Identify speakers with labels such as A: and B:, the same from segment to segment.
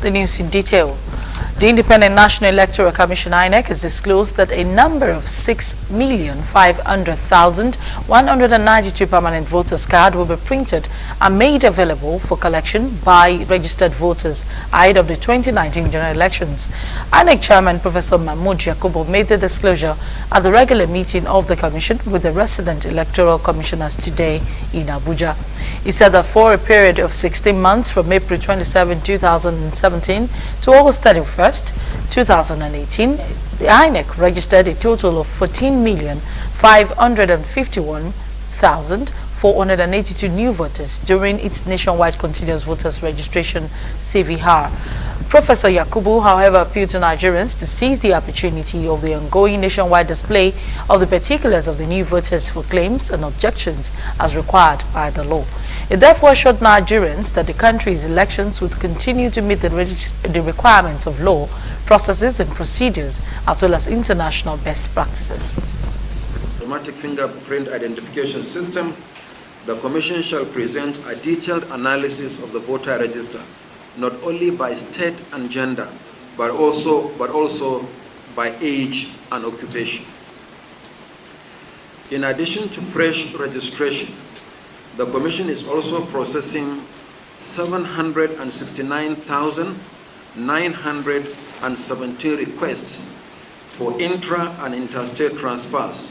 A: The news in detail. The Independent National Electoral Commission (INEC) has disclosed that a number of 6,500,192 permanent voters' cards will be printed and made available for collection by registered voters ahead of the 2019 general elections. INEC Chairman Professor Mahmoud Yakubu made the disclosure at the regular meeting of the Commission with the resident electoral commissioners today in Abuja. He said that for a period of 16 months from April 27, 2017 to August 31st, 2018, the INEC registered a total of 14,551,482 new voters during its nationwide continuous voters registration (CVR). Professor Yakubu, however, appealed to Nigerians to seize the opportunity of the ongoing nationwide display of the particulars of the new voters for claims and objections as required by the law. It therefore assured Nigerians that the country's elections would continue to meet the requirements of law, processes and procedures, as well as international best practices.
B: Automatic fingerprint identification system, the Commission shall present a detailed analysis of the voter register, not only by state and gender, but also by age and occupation. In addition to fresh registration, the Commission is also processing 769,917 requests for intra and interstate transfers,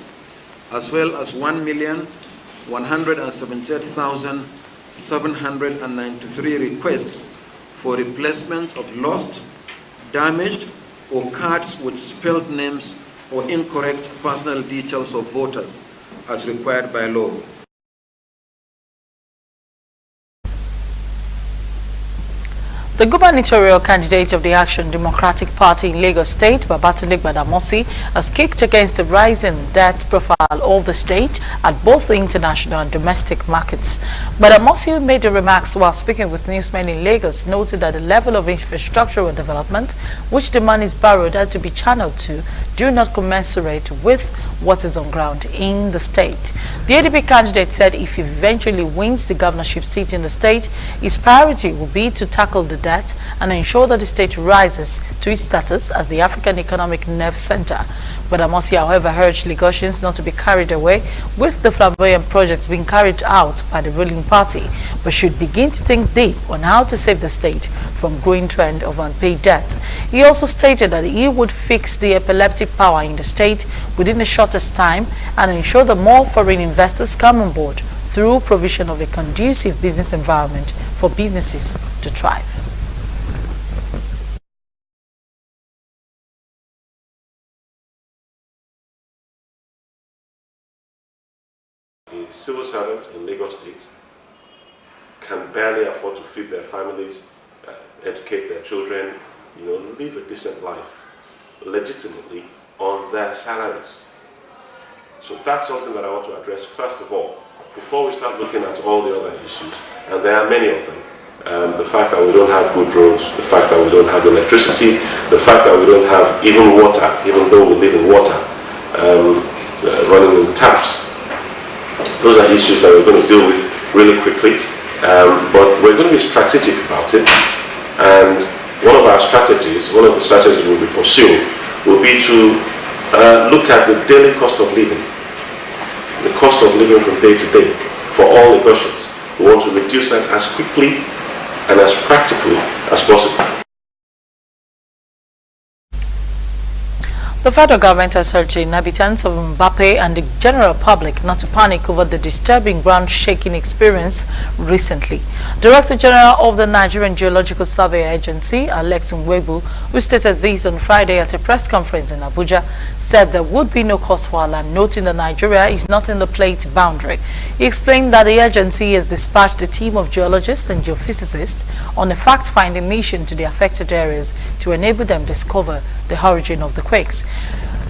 B: as well as 1,178,793 requests for replacement of lost, damaged, or cards with spelled names or incorrect personal details of voters as required by law.
A: The gubernatorial candidate of the Action Democratic Party in Lagos State, Babatunde Gbadamosi, has kicked against the rising debt profile of the state at both the international and domestic markets. Gbadamosi made the remarks while speaking with newsmen in Lagos, noted that the level of infrastructural development which the money is borrowed had to be channeled to do not commensurate with what is on ground in the state. The ADP candidate said if he eventually wins the governorship seat in the state, his priority will be to tackle the debt and ensure that the state rises to its status as the African Economic Nerve Center. Gbadamosi, however, urged Lagosians not to be carried away with the flamboyant projects being carried out by the ruling party, but should begin to think deep on how to save the state from growing trend of unpaid debt. He also stated that he would fix the epileptic power in the state within the shortest time and ensure that more foreign investors come on board through provision of a conducive business environment for businesses to thrive.
C: A civil servant in Lagos State can barely afford to feed their families, educate their children, live a decent life legitimately on their salaries. So that's something that I want to address first of all, before we start looking at all the other issues, and there are many of them. The fact that we don't have good roads, the fact that we don't have electricity, the fact that we don't have even water, even though we live in water, running in the taps. Those are issues that we're going to deal with really quickly, but we're going to be strategic about it. And one of the strategies we'll be pursuing will be to look at the daily cost of living, the cost of living from day to day for all Lagosians. We want to reduce that as quickly and as practically as possible.
A: The federal government has urged inhabitants of Mbappe and the general public not to panic over the disturbing ground-shaking experience recently. Director General of the Nigerian Geological Survey Agency, Alex Nwegbu, who stated this on Friday at a press conference in Abuja, said there would be no cause for alarm, noting that Nigeria is not in the plate boundary. He explained that the agency has dispatched a team of geologists and geophysicists on a fact-finding mission to the affected areas to enable them discover the origin of the quakes.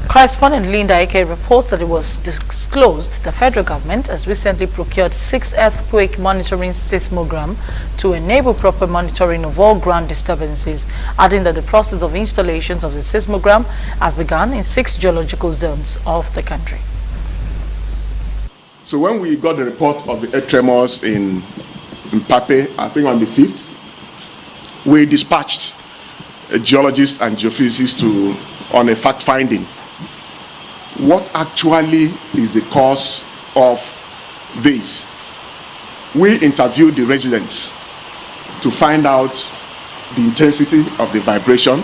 A: Correspondent Linda Eke reports that it was disclosed the federal government has recently procured 6 earthquake monitoring seismograms to enable proper monitoring of all ground disturbances, adding that the process of installations of the seismogram has begun in 6 geological zones of the country.
D: So when we got the report of the earth tremors in Mbappe, I think on the 5th, we dispatched geologists and geophysicists on a fact finding. What actually is the cause of this? We interviewed the residents to find out the intensity of the vibration,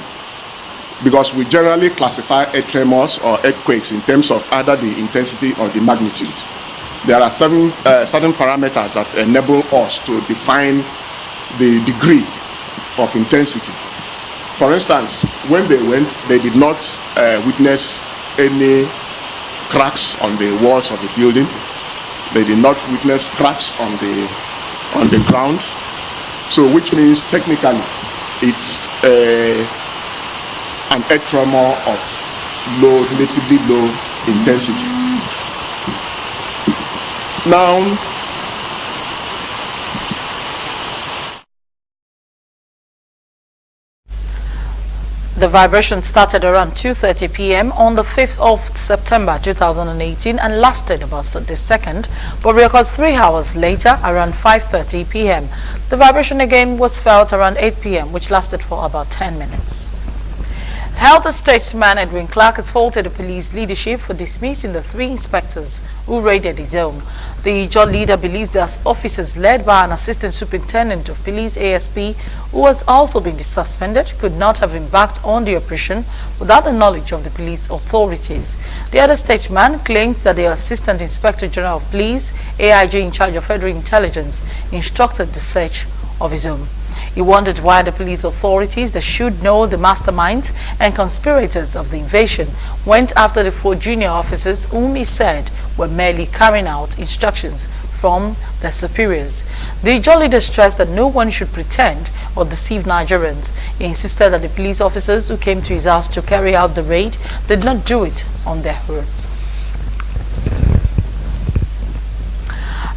D: because we generally classify earth tremors or earthquakes in terms of either the intensity or the magnitude. There are certain parameters that enable us to define the degree of intensity. For instance, when they went, they did not witness any cracks on the walls of the building. They did not witness cracks on the ground. So, which means technically it's an earth tremor of relatively low intensity. Now,
A: the vibration started around 2:30 p.m. on the 5th of September 2018 and lasted about the second, but recorded 3 hours later around 5:30 p.m. The vibration again was felt around 8 p.m., which lasted for about 10 minutes. Health statesman Edwin Clark has faulted the police leadership for dismissing the 3 inspectors who raided his home. The Ijaw leader believes that officers led by an assistant superintendent of police ASP, who has also been suspended, could not have embarked on the operation without the knowledge of the police authorities. The other statesman claims that the Assistant Inspector General of Police, AIG in charge of federal intelligence, instructed the search of his home. He wondered why the police authorities that should know the masterminds and conspirators of the invasion went after the 4 junior officers whom he said were merely carrying out instructions from their superiors. The Ijaw leader stressed that no one should pretend or deceive Nigerians. He insisted that the police officers who came to his house to carry out the raid did not do it on their own.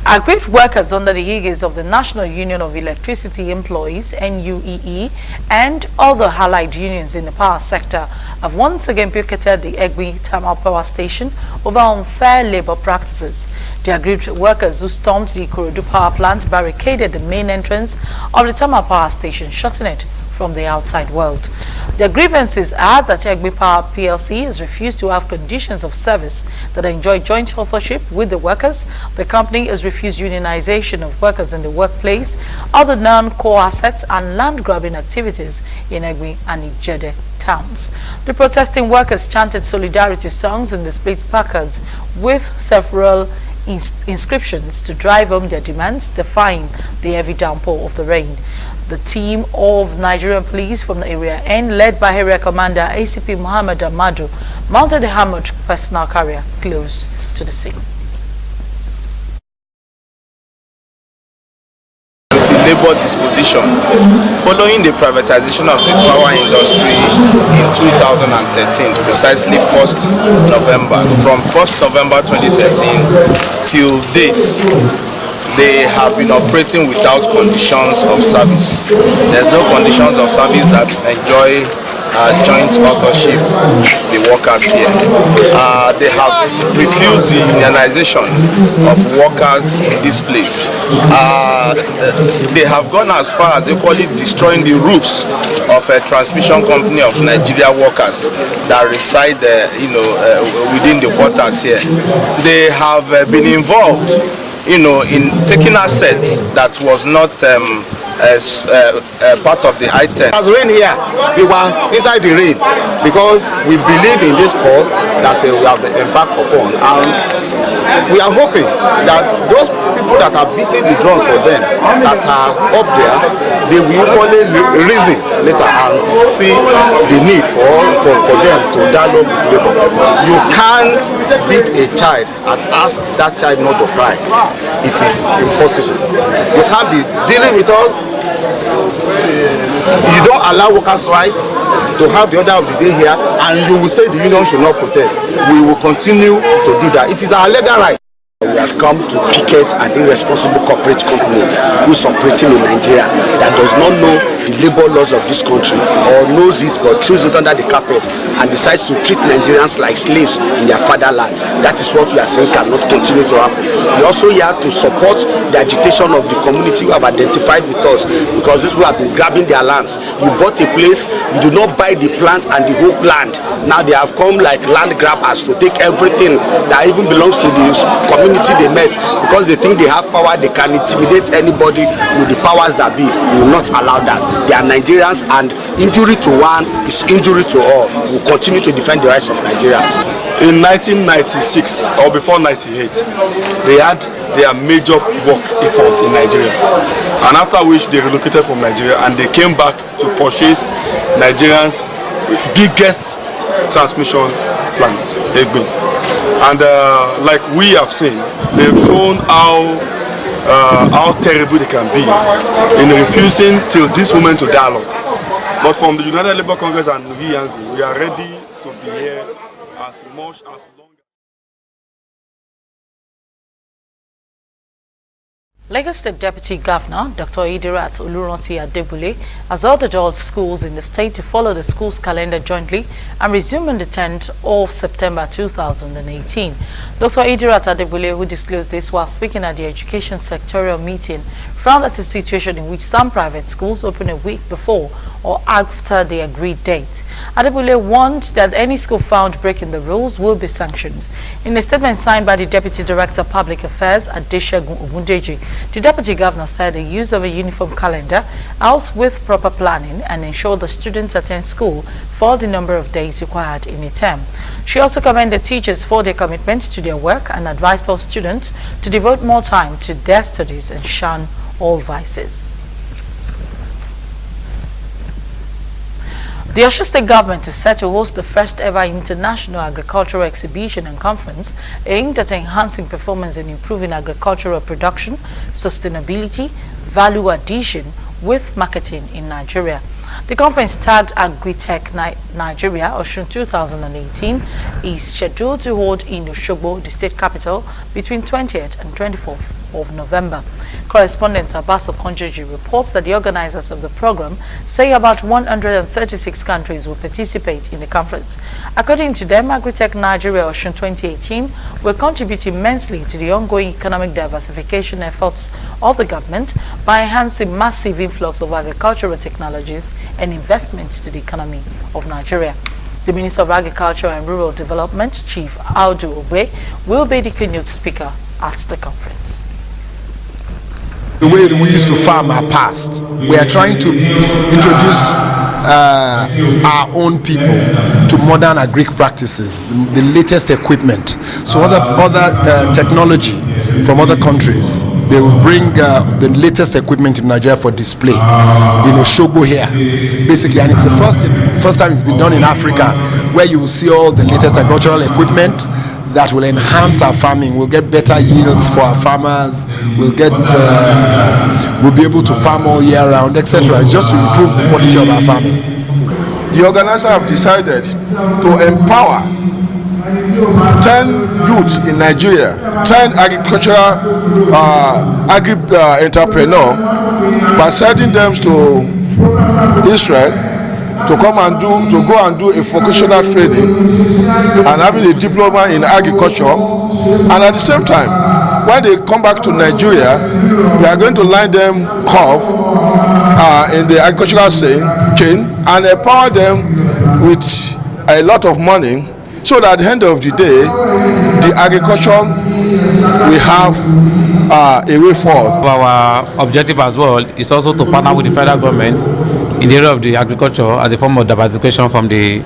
A: Aggrieved workers under the aegis of the National Union of Electricity Employees (NUEE) and other allied unions in the power sector have once again picketed the Egbe Thermal Power Station over unfair labor practices. The aggrieved workers who stormed the Ikorodu power plant barricaded the main entrance of the thermal power station, shutting it from the outside world. Their grievances are that Egbe Power PLC has refused to have conditions of service that enjoy joint authorship with the workers. The company has refused unionization of workers in the workplace, other non-core assets and land-grabbing activities in Egbe and Ijede towns. The protesting workers chanted solidarity songs and displayed placards with several inscriptions to drive home their demands, defying the heavy downpour of the rain. The team of Nigerian police from the area N, led by Area Commander ACP Muhammad Amadu, mounted a armored personal carrier close to the scene.
E: Anti-labor disposition following the privatization of the power industry in 2013, precisely 1st November. From 1st November 2013 till date, they have been operating without conditions of service. There's no conditions of service that enjoy joint authorship with the workers here. They have refused the unionization of workers in this place. They have gone as far as equally destroying the roofs of a transmission company of Nigeria workers that reside within the quarters here. They have been involved in taking assets that was not part of the item.
F: As rain here, we were inside the rain because we believe in this cause that we have embarked upon, and we are hoping that those people that are beating the drums for them, that are up there, they will equally reason later and see the need for them to dialogue with labor. You can't beat a child and ask that child not to cry. It is impossible. You can't be dealing with us. You don't allow workers' rights to have the order of the day here, and you will say the union should not protest. We will continue to do that. It is our legal right. We have
G: come to picket an irresponsible corporate company who is operating in Nigeria that does not know the labor laws of this country, or knows it but throws it under the carpet and decides to treat Nigerians like slaves in their fatherland. That is what we are saying cannot continue to happen. We also here to support the agitation of the community who have identified with us, because these people have been grabbing their lands. You bought a place, you do not buy the plant and the whole land. Now they have come like land grabbers to take everything that even belongs to the community they met, because they think they have power, they can intimidate anybody with the powers that be. We will not allow that. They are Nigerians, and injury to one is injury to all. We will continue to defend the rights of Nigerians.
H: In 1996 or before 98, they had their major work efforts in Nigeria, and after which they relocated from Nigeria and they came back to purchase Nigerians' biggest transmission plants, Egbe. And like we have seen, they've shown how terrible they can be in refusing till this moment to dialogue. But from the United Labour Congress and Nuhi, we are ready to be here as much as long.
A: Lagos State Deputy Governor Dr. Idirat Oluranti Adebule has ordered all schools in the state to follow the school's calendar jointly and resume on the 10th of September 2018. Dr. Idirat Adebule, who disclosed this while speaking at the education sectorial meeting, frowned at a situation in which some private schools open a week before or after the agreed date. Adebule warned that any school found breaking the rules will be sanctioned. In a statement signed by the Deputy Director Public Affairs Adesegun Ogundeji, the Deputy Governor said the use of a uniform calendar helps with proper planning and ensure the students attend school for the number of days required in a term. She also commended teachers for their commitment to their work and advised all students to devote more time to their studies and shun all vices. The Osun State government is set to host the first ever international agricultural exhibition and conference aimed at enhancing performance and improving agricultural production, sustainability, value addition with marketing in Nigeria. The conference, tagged Agritech Nigeria Osun 2018, is scheduled to hold in Osogbo, the state capital, between 20th and 24th of November. Correspondent Abbas Okonjoji reports that the organizers of the program say about 136 countries will participate in the conference. According to them, Agritech Nigeria Osun 2018 will contribute immensely to the ongoing economic diversification efforts of the government by enhancing massive influx of agricultural technologies and investments to the economy of Nigeria. The Minister of Agriculture and Rural Development, Chief Audu Ogbe, will be the keynote speaker at the conference.
I: The way we used to farm our past, we are trying to introduce our own people to modern agric practices, the latest equipment. So other technology from other countries, they will bring the latest equipment in Nigeria for display. Osogbo here, basically, and it's the first time it's been done in Africa, where you will see all the latest agricultural equipment that will enhance our farming. We'll get better yields for our farmers. We'll be able to farm all year round, etc. It's just to improve the quality of our farming.
H: The organizer have decided to empower 10 youths in Nigeria, 10 agricultural entrepreneurs, by sending them to Israel to go and do a vocational training and having a diploma in agriculture, and at the same time, when they come back to Nigeria, we are going to line them up in the agricultural chain and empower them with a lot of money, so that at the end of the day, the agriculture will have a way forward.
J: Our objective as well is also to partner with the federal government in the area of the agriculture as a form of diversification from the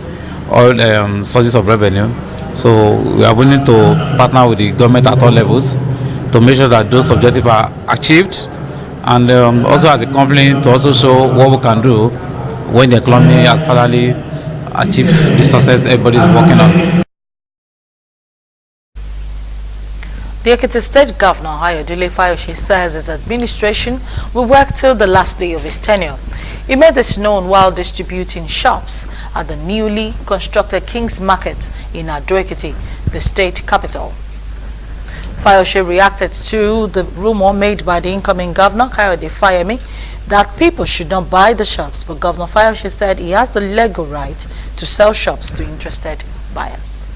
J: oil sources of revenue. So we are willing to partner with the government at all levels to make sure that those objectives are achieved, and also as a company to also show what we can do when the economy has finally achieved the success everybody is working on.
A: The Ekiti State Governor Ayodele Fayose says his administration will work till the last day of his tenure. He made this known while distributing shops at the newly constructed King's Market in Ado-Ekiti, the state capital. Fayose reacted to the rumor made by the incoming governor, Kayode Fayemi, that people should not buy the shops, but Governor Fayose said he has the legal right to sell shops to interested buyers.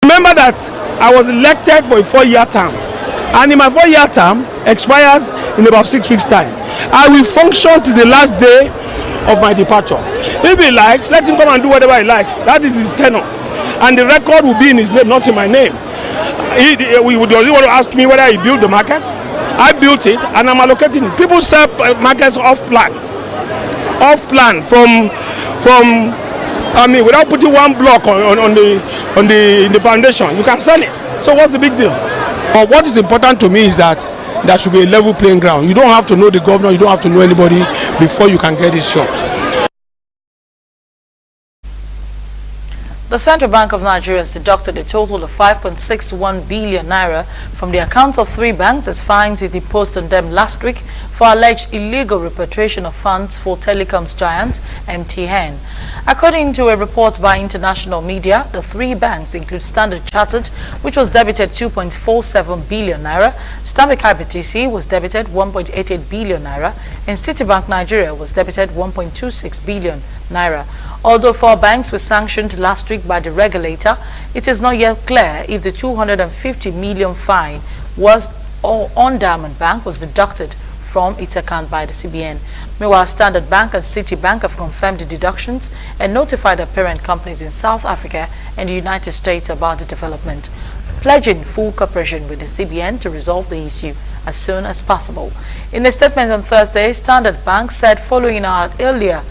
K: Remember that I was elected for a 4-year term, and in my 4-year term expires in about 6 weeks' time. I will function to the last day of my departure. If he likes, let him come and do whatever he likes. That is his tenure, and the record will be in his name, not in my name. Does he want to ask me whether he built the market? I built it, and I'm allocating it. People sell markets off plan from without putting one block on the foundation. You can sell it. So what's the big deal? But what is important to me is that there should be a level playing ground. You don't have to know the governor, you don't have to know anybody before you can get this shop.
A: The Central Bank of Nigeria has deducted a total of 5.61 billion naira from the accounts of 3 banks as fines it imposed on them last week for alleged illegal repatriation of funds for telecoms giant MTN. According to a report by international media, the 3 banks include Standard Chartered, which was debited 2.47 billion naira, Stanbic IBTC was debited 1.88 billion naira, and Citibank Nigeria was debited 1.26 billion naira. Although 4 banks were sanctioned last week by the regulator, it is not yet clear if the 250 million fine was on Diamond Bank was deducted from its account by the CBN. Meanwhile, Standard Bank and Citibank have confirmed the deductions and notified their parent companies in South Africa and the United States about the development, pledging full cooperation with the CBN to resolve the issue as soon as possible. In a statement on Thursday, Standard Bank said following our earlier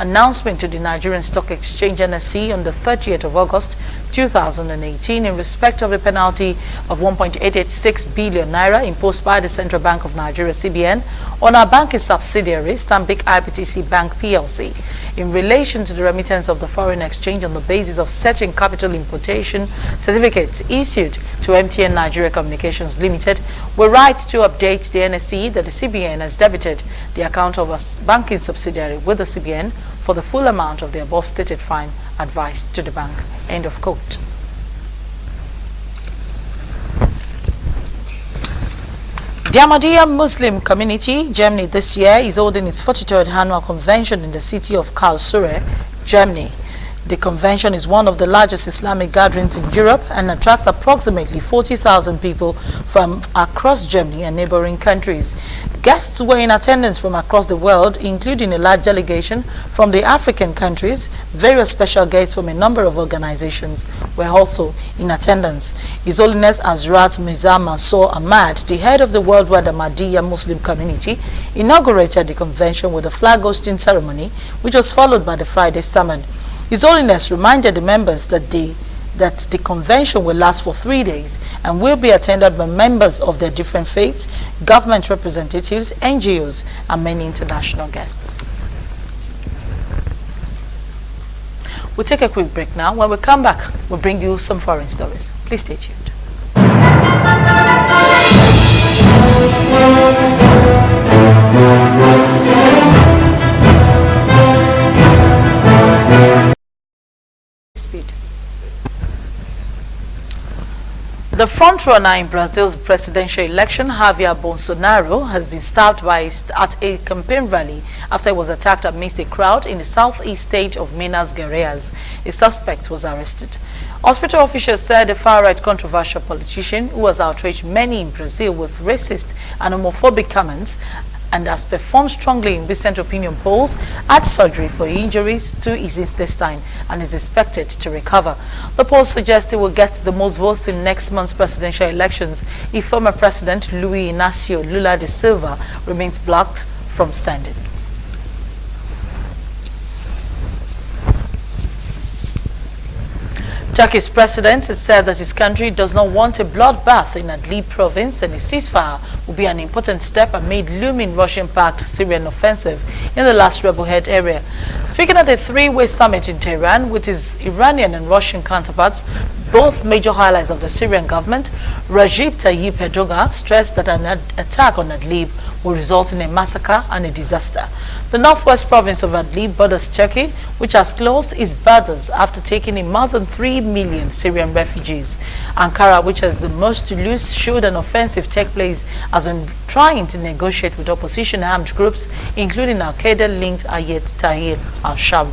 A: announcement to the Nigerian Stock Exchange NSE on the 30th of August 2018 in respect of a penalty of 1.886 billion naira imposed by the Central Bank of Nigeria CBN on our banking subsidiary Stanbic IBTC Bank PLC in relation to the remittance of the foreign exchange on the basis of certain capital importation certificates issued to MTN Nigeria Communications Limited. We write to update the NSE that the CBN has debited the account of a banking subsidiary with the CBN for the full amount of the above stated fine advised to the bank. End of quote. The Ahmadiyya Muslim community, Germany, this year is holding its 43rd annual convention in the city of Karlsruhe, Germany. The convention is one of the largest Islamic gatherings in Europe and attracts approximately 40,000 people from across Germany and neighboring countries. Guests were in attendance from across the world, including a large delegation from the African countries. Various special guests from a number of organizations were also in attendance. His Holiness Hazrat Mirza Mansour Ahmad, the head of the worldwide Ahmadiyya Muslim community, inaugurated the convention with a flag hosting ceremony, which was followed by the Friday sermon. His Holiness reminded the members that the convention will last for 3 days and will be attended by members of their different faiths, government representatives, NGOs, and many international guests. We'll take a quick break now. When we come back, we'll bring you some foreign stories. Please stay tuned. Speed. The frontrunner in Brazil's presidential election, Javier Bolsonaro, has been stabbed at a campaign rally after he was attacked amidst a crowd in the southeast state of Minas Gerais. A suspect was arrested. Hospital officials said the far-right controversial politician, who has outraged many in Brazil with racist and homophobic comments, and has performed strongly in recent opinion polls, had surgery for injuries to his intestine and is expected to recover. The polls suggest he will get the most votes in next month's presidential elections if former President Luiz Inácio Lula da Silva remains blocked from standing. Turkey's president has said that his country does not want a bloodbath in Idlib province, and a ceasefire will be an important step amid looming Russian-backed Syrian offensive in the last rebel-held area. Speaking at a three-way summit in Tehran with his Iranian and Russian counterparts, Both major highlights of the Syrian government, Recep Tayyip Erdogan stressed that an attack on Idlib will result in a massacre and a disaster. The northwest province of Idlib borders Turkey, which has closed its borders after taking in more than 3 million Syrian refugees. Ankara, which has the most to lose should an offensive take place, has been trying to negotiate with opposition armed groups, including Al-Qaeda-linked Ayat Tahrir al-Sham.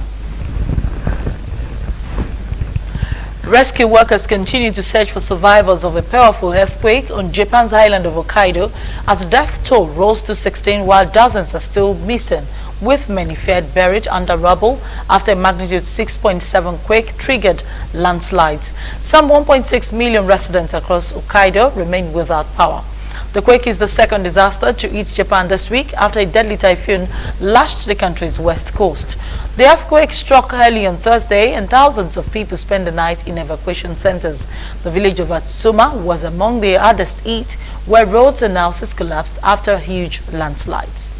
A: Rescue workers continue to search for survivors of a powerful earthquake on Japan's island of Hokkaido as the death toll rose to 16 while dozens are still missing, with many feared buried under rubble after a magnitude 6.7 quake triggered landslides. Some 1.6 million residents across Hokkaido remain without power. The quake is the second disaster to hit Japan this week after a deadly typhoon lashed the country's west coast. The earthquake struck early on Thursday and thousands of people spent the night in evacuation centers. The village of Atsuma was among the hardest hit, where roads and houses collapsed after huge landslides.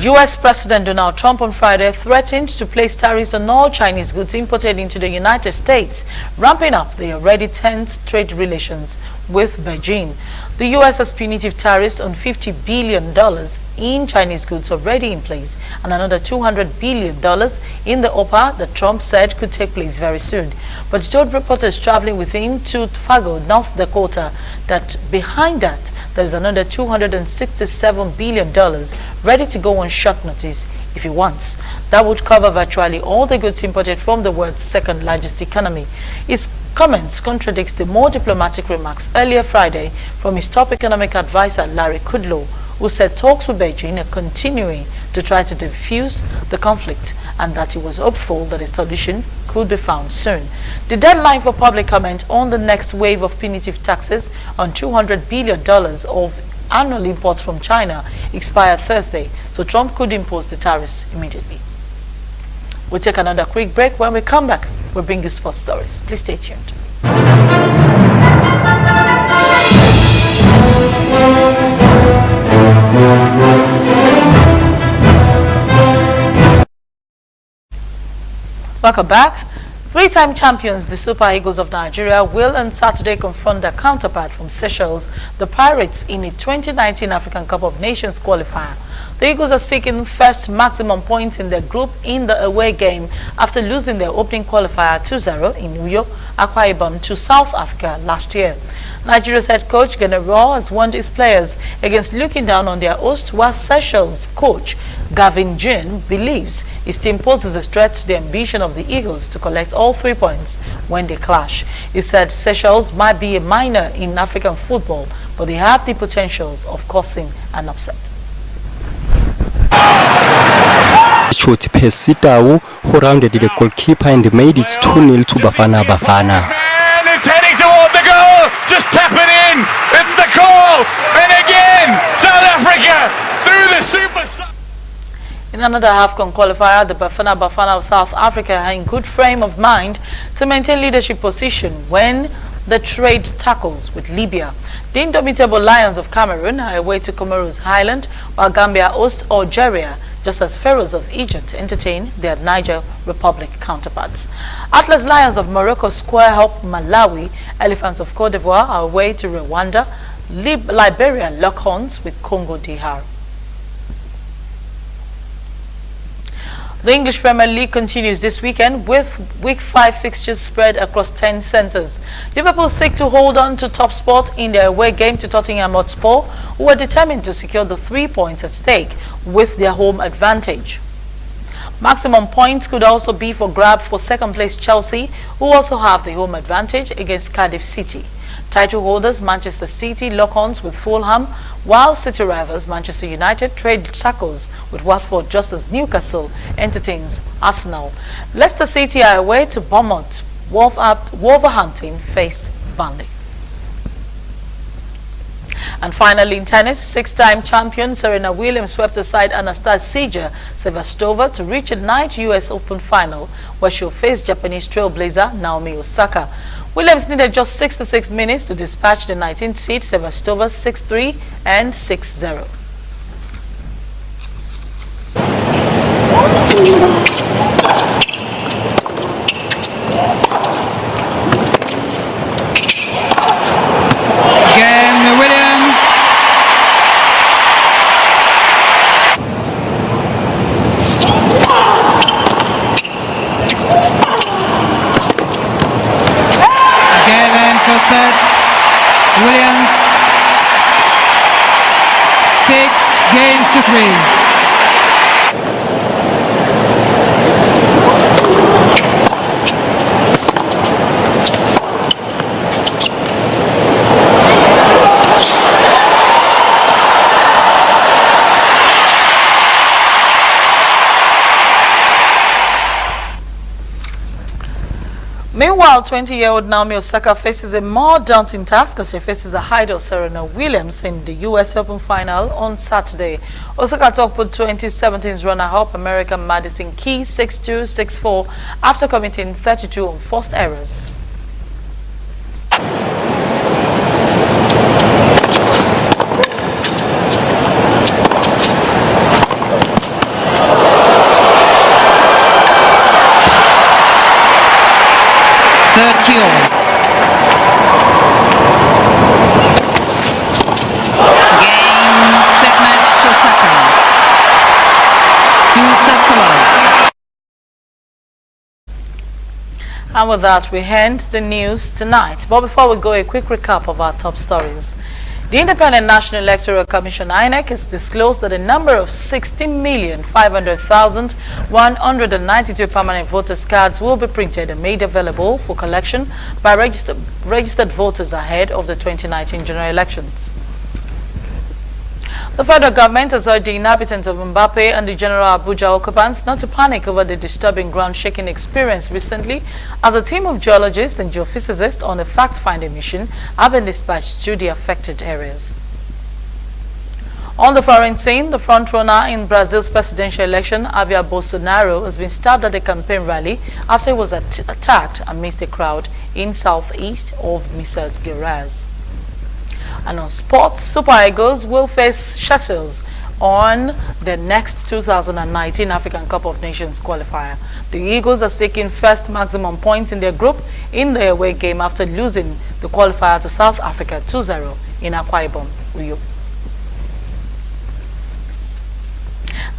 A: U.S. President Donald Trump on Friday threatened to place tariffs on all Chinese goods imported into the United States, ramping up the already tense trade relations with Beijing. The U.S. has punitive tariffs on $50 billion in Chinese goods already in place and another $200 billion in the offer that Trump said could take place very soon. But he told reporters traveling with him to Fargo, North Dakota, that behind that there is another $267 billion ready to go on short notice if he wants. That would cover virtually all the goods imported from the world's second largest economy. His comments contradicts the more diplomatic remarks earlier Friday from his top economic advisor Larry Kudlow, who said talks with Beijing are continuing to try to defuse the conflict and that he was hopeful that a solution could be found soon. The deadline for public comment on the next wave of punitive taxes on $200 billion of annual imports from China expired Thursday, so Trump could impose the tariffs immediately. We'll take another quick break. When we come back, we'll bring you sports stories. Please stay tuned. Welcome back. Three-time champions, the Super Eagles of Nigeria, will on Saturday confront their counterpart from Seychelles, the Pirates, in a 2019 African Cup of Nations qualifier. The Eagles are seeking first maximum points in their group in the away game after losing their opening qualifier 2-0 in Uyo, Akwa Ibom to South Africa last year. Nigeria's head coach General has warned his players against looking down on their host, while Seychelles coach Gavin Jean believes his team poses a threat to the ambition of the Eagles to collect all 3 points when they clash. He said Seychelles might be a minor in African football, but they have the potentials of causing an upset.
L: Short Pesitao, who rounded the goalkeeper and made it 2-0 to Bafana Bafana.
M: And it's heading toward the goal, just tap it in, it's the goal, and again, South Africa through the Super.
A: In another AFCON qualifier, the Bafana Bafana of South Africa are in good frame of mind to maintain leadership position when the trade tackles with Libya. The indomitable Lions of Cameroon are away to Comoros Island, while Gambia hosts Algeria, just as Pharaohs of Egypt entertain their Niger Republic counterparts. Atlas Lions of Morocco square up Malawi. Elephants of Cote d'Ivoire are away to Rwanda. Liberia lock horns with Congo DR. The English Premier League continues this weekend with Week 5 fixtures spread across 10 centres. Liverpool seek to hold on to top spot in their away game to Tottenham Hotspur, who are determined to secure the 3 points at stake with their home advantage. Maximum points could also be for grab for second place Chelsea, who also have the home advantage against Cardiff City. Title holders Manchester City lock horns with Fulham, while City rivals Manchester United trade tackles with Watford, just as Newcastle entertains Arsenal. Leicester City are away to Bournemouth. Wolverhampton face Burnley. And finally in tennis, 6-time champion Serena Williams swept aside Anastasia Sevastova to reach a night U.S. Open final, where she'll face Japanese trailblazer Naomi Osaka. Williams needed just 66 minutes to dispatch the 19th seed Sevastova 6-3 and 6-0.
N: sets. Williams 6-3.
A: Meanwhile, 20-year-old Naomi Osaka faces a more daunting task as she faces a height of Serena Williams in the U.S. Open final on Saturday. Osaka took 2017's runner-up American Madison Keys 6-2, 6-4 after committing 32 unforced errors. And with that, we end the news tonight. But before we go, a quick recap of our top stories. The Independent National Electoral Commission, INEC, has disclosed that a number of 60,500,192 permanent voters' cards will be printed and made available for collection by registered voters ahead of the 2019 general elections. The federal government has urged the inhabitants of Mbappe and the general Abuja occupants not to panic over the disturbing ground-shaking experience recently, as a team of geologists and geophysicists on a fact-finding mission have been dispatched to the affected areas. On the foreign scene, the front-runner in Brazil's presidential election, Jair Bolsonaro, has been stabbed at a campaign rally after he was attacked amidst a crowd in southeast of Minas Gerais. And on sports, Super Eagles will face Seychelles on the next 2019 African Cup of Nations qualifier. The Eagles are seeking first maximum points in their group in their away game after losing the qualifier to South Africa 2-0 in Akwa Ibom, Uyo.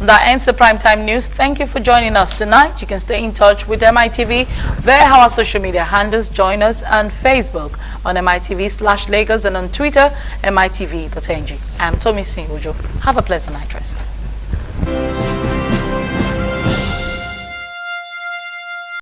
A: That ends the primetime news. Thank you for joining us tonight. You can stay in touch with MITV via our social media handles. Join us on Facebook on MITV/Lagos and on Twitter, MITV.ng. I'm Tomisin Ojo. Have a pleasant night rest.